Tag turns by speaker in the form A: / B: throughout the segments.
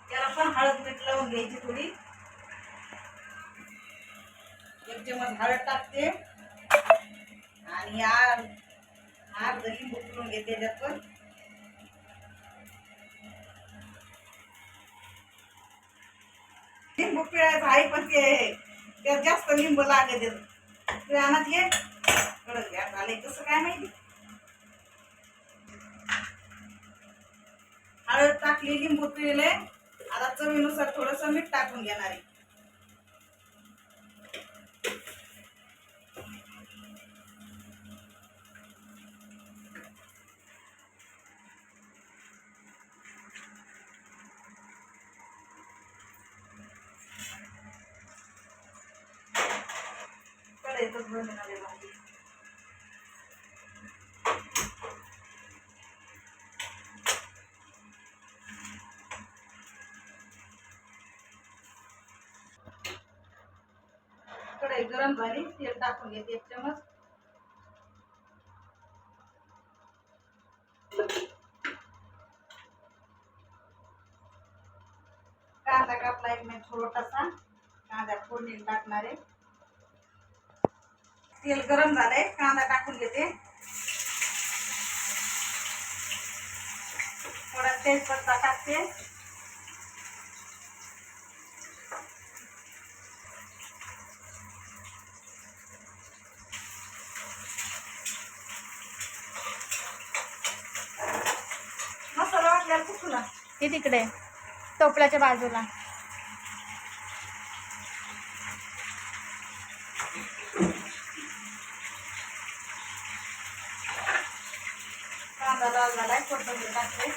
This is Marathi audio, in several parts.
A: त्याला पण हळद मीठ लावून घ्यायची थोडी. एक चमच हळद टाकते आणि अर्ध लिंबू पिळून घेते त्याच्यात पण. लिंबू पिळायचं आहे पण ते त्यात जास्त लिंबू लागत पिळानात ये कडक गॅस आले कसं काय माहिती. हळद टाकली, लिंबू पिळले, आता चवीनुसार थोडस मीठ टाकून घेणार आहे. कढईतच बनवणार आहे भाजी. कढई गरम झाली, तेल टाकून घेते एक चमच. कांदा कापला एक मी छोटासा, कांदा फोडणी टाकणार आहे. तेल गरम झालंय, कांदा टाकून घेते. थोडा तेजपत्ता टाकते. मसाला वाटल्याला कुठला
B: ते तिकडे टोपल्याच्या बाजूला.
A: कांदा लाल झालाय, कोथिंबीर टाकते.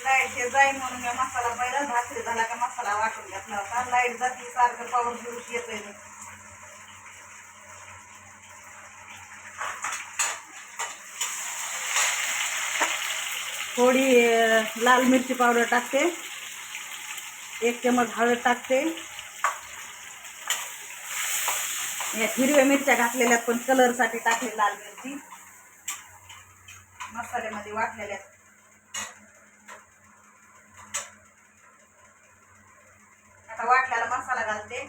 A: लाईट जाईल म्हणून मी मसाला पहिला भाकरी झाला का मसाला वाटून घेतला होता. लाईट जाती सारखं पावर सुरू येतोय. थोडी लाल मिरची पावडर टाकते, एक चमच हळद टाकते. या हिरव्या मिरच्या घातलेल्या पण कलर साठी टाकले लाल मिरची मसाल्यामध्ये वाटलेल्या. आता वाटलेला मसाला घालते.